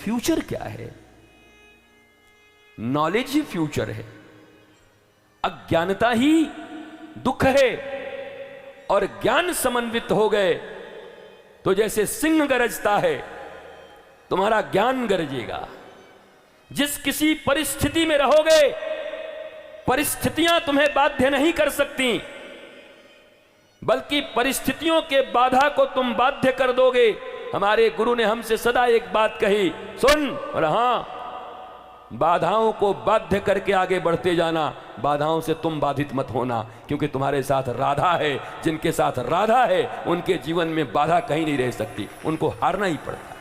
Future क्या है? Knowledge ही future है। अज्ञानता ही दुख है, और ज्ञान समन्वित हो गए तो जैसे सिंह गरजता है, तुम्हारा ज्ञान गरजेगा। जिस किसी परिस्थिति में रहोगे, परिस्थितियां तुम्हें बाध्य नहीं कर सकती, बल्कि परिस्थितियों के बाधा को तुम बाध्य कर दोगे। हमारे गुरु ने हमसे सदा एक बात कही, सुन, और हां, बाधाओं को बाध्य करके आगे बढ़ते जाना, बाधाओं से तुम बाधित मत होना, क्योंकि तुम्हारे साथ राधा है। जिनके साथ राधा है उनके जीवन में बाधा कहीं नहीं रह सकती, उनको हारना ही पड़ता।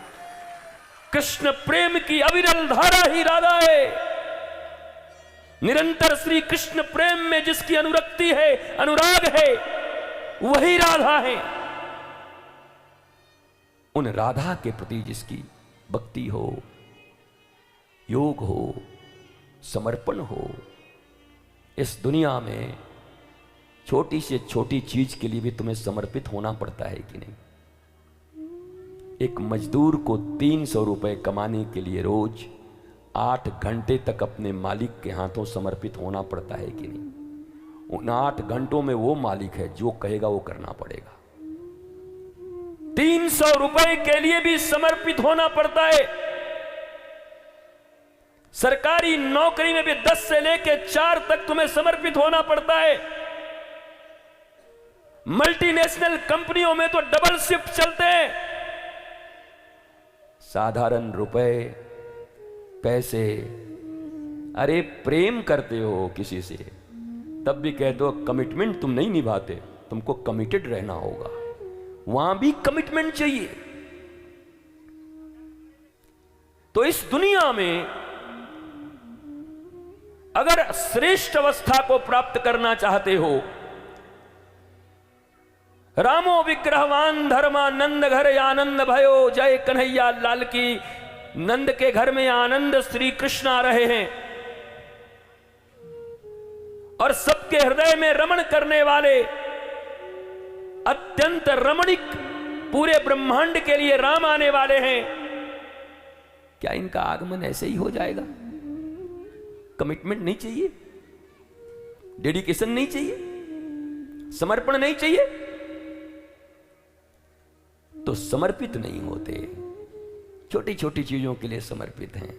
कृष्ण प्रेम की अविरल धारा ही राधा है। निरंतर श्री कृष्ण प्रेम में जिसकी अनुरक्ति है, अनुराग है, वही राधा है। उन राधा के प्रति जिसकी भक्ति हो, योग हो, समर्पण हो, इस दुनिया में छोटी से छोटी चीज के लिए भी तुम्हें समर्पित होना पड़ता है कि नहीं? एक मजदूर को 300 रुपए कमाने के लिए रोज 8 घंटे तक अपने मालिक के हाथों समर्पित होना पड़ता है कि नहीं? उन 8 घंटों में वो मालिक है, जो कहेगा वो करना पड़ेगा। 300 रुपए के लिए भी समर्पित होना पड़ता है। सरकारी नौकरी में भी 10 से लेकर 4 तक तुम्हें समर्पित होना पड़ता है। मल्टीनेशनल कंपनियों में तो डबल शिफ्ट चलते हैं। साधारण रुपए, पैसे, अरे प्रेम करते हो किसी से, तब भी कहते हो कमिटमेंट तुम नहीं निभाते, तुमको कमिटेड रहना होगा। वहां भी कमिटमेंट चाहिए। तो इस दुनिया में अगर श्रेष्ठ अवस्था को प्राप्त करना चाहते हो, रामो विग्रहवान धर्मानंद घर आनंद भयो, जय कन्हैया लाल की। नंद के घर में आनंद श्री कृष्ण आ रहे हैं, और सबके हृदय में रमण करने वाले अत्यंत रमणीक पूरे ब्रह्मांड के लिए राम आने वाले हैं। क्या इनका आगमन ऐसे ही हो जाएगा? कमिटमेंट नहीं चाहिए, डेडिकेशन नहीं चाहिए, समर्पण नहीं चाहिए, तो समर्पित नहीं होते। छोटी छोटी चीजों के लिए समर्पित हैं।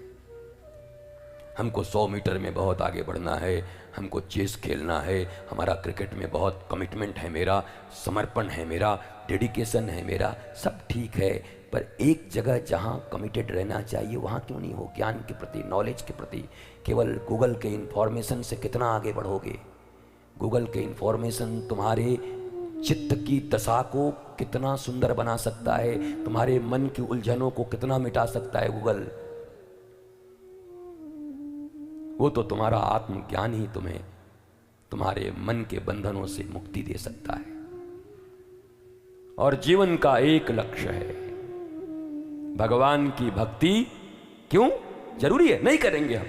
हमको 100 मीटर में बहुत आगे बढ़ना है, हमको चेस खेलना है, हमारा क्रिकेट में बहुत कमिटमेंट है, मेरा समर्पण है, मेरा डेडिकेशन है, मेरा सब ठीक है, पर एक जगह जहां कमिटेड रहना चाहिए वहां क्यों नहीं हो? ज्ञान के प्रति, नॉलेज के प्रति। केवल गूगल के इंफॉर्मेशन से कितना आगे बढ़ोगे? गूगल के इंफॉर्मेशन तुम्हारे चित्त की दशा को कितना सुंदर बना सकता है, तुम्हारे मन की उलझनों को कितना मिटा सकता है गूगल। वो तो तुम्हारा आत्मज्ञान ही तुम्हें तुम्हारे मन के बंधनों से मुक्ति दे सकता है। और जीवन का एक लक्ष्य है, भगवान की भक्ति। क्यों जरूरी है? नहीं करेंगे हम,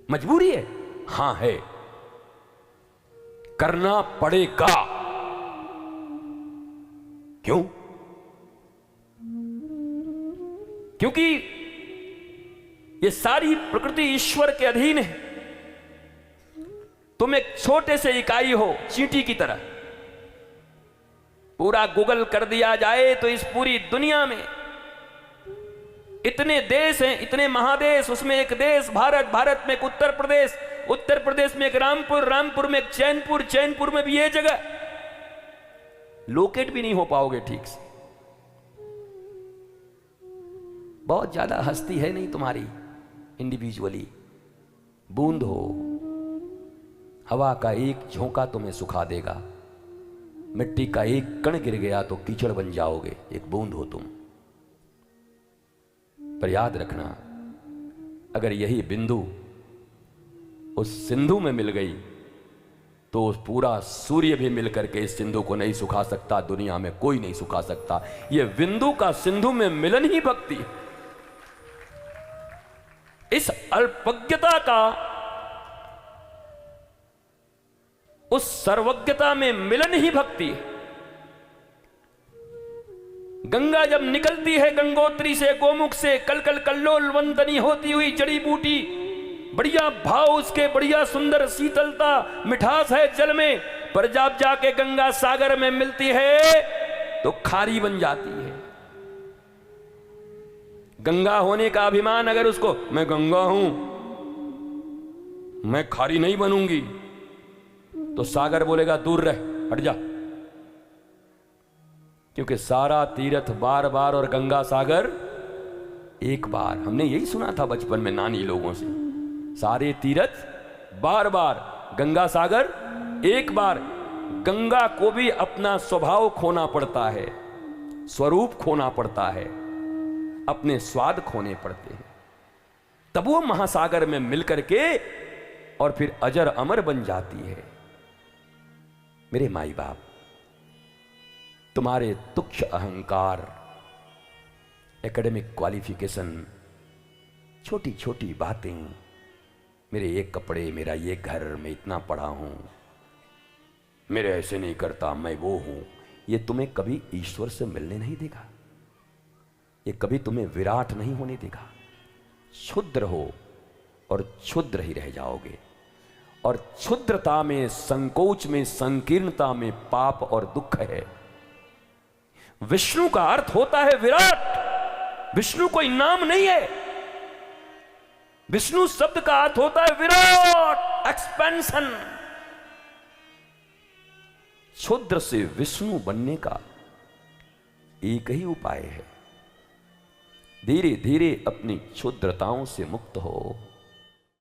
मजबूरी है? हां है, करना पड़ेगा। क्यों? क्योंकि ये सारी प्रकृति ईश्वर के अधीन है। तुम एक छोटे से इकाई हो, चींटी की तरह। पूरा गूगल कर दिया जाए तो इस पूरी दुनिया में इतने देश हैं, इतने महादेश, उसमें एक देश भारत, भारत में एक उत्तर प्रदेश, उत्तर प्रदेश में एक रामपुर, रामपुर में एक चैनपुर, चैनपुर में भी ये जगह, लोकेट भी नहीं हो पाओगे ठीक से। बहुत ज्यादा हस्ती है नहीं तुम्हारी इंडिविजुअली। बूंद हो, हवा का एक झोंका तुम्हें सुखा देगा, मिट्टी का एक कण गिर गया तो कीचड़ बन जाओगे, एक बूंद हो तुम। पर याद रखना, अगर यही बिंदु उस सिंधु में मिल गई तो उस पूरा सूर्य भी मिलकर के इस सिंधु को नहीं सुखा सकता, दुनिया में कोई नहीं सुखा सकता। यह बिंदु का सिंधु में मिलन ही भक्ति। इस अल्पज्ञता का उस सर्वज्ञता में मिलन ही भक्ति है। गंगा जब निकलती है गंगोत्री से, गोमुख से, कल कल कल्लोल वंदनी होती हुई जड़ी बूटी, बढ़िया भाव उसके, बढ़िया सुंदर शीतलता मिठास है जल में, पर जब जाके गंगा सागर में मिलती है तो खारी बन जाती है। गंगा होने का अभिमान अगर उसको, मैं गंगा हूं, मैं खारी नहीं बनूंगी, तो सागर बोलेगा दूर रह, हट जा। क्योंकि सारा तीर्थ बार बार और गंगा सागर एक बार। हमने यही सुना था बचपन में नानी लोगों से, सारे तीर्थ बार बार, गंगा सागर एक बार। गंगा को भी अपना स्वभाव खोना पड़ता है, स्वरूप खोना पड़ता है, अपने स्वाद खोने पड़ते हैं, तब वो महासागर में मिलकर के और फिर अजर अमर बन जाती है। मेरे माई बाप, तुम्हारे तुच्छ अहंकार, एकेडमिक क्वालिफिकेशन, छोटी छोटी बातें, मेरे ये कपड़े, मेरा ये घर, मैं इतना पढ़ा हूं, मेरे ऐसे नहीं करता, मैं वो हूं, ये तुम्हें कभी ईश्वर से मिलने नहीं देगा, ये कभी तुम्हें विराट नहीं होने देगा। क्षुद्र हो और क्षुद्र ही रह जाओगे, और क्षुद्रता में, संकोच में, संकीर्णता में पाप और दुख है। विष्णु का अर्थ होता है विराट। विष्णु कोई नाम नहीं है, विष्णु शब्द का अर्थ होता है विराट, एक्सपेंशन। क्षुद्र से विष्णु बनने का एक ही उपाय है, धीरे धीरे अपनी क्षुद्रताओं से मुक्त हो।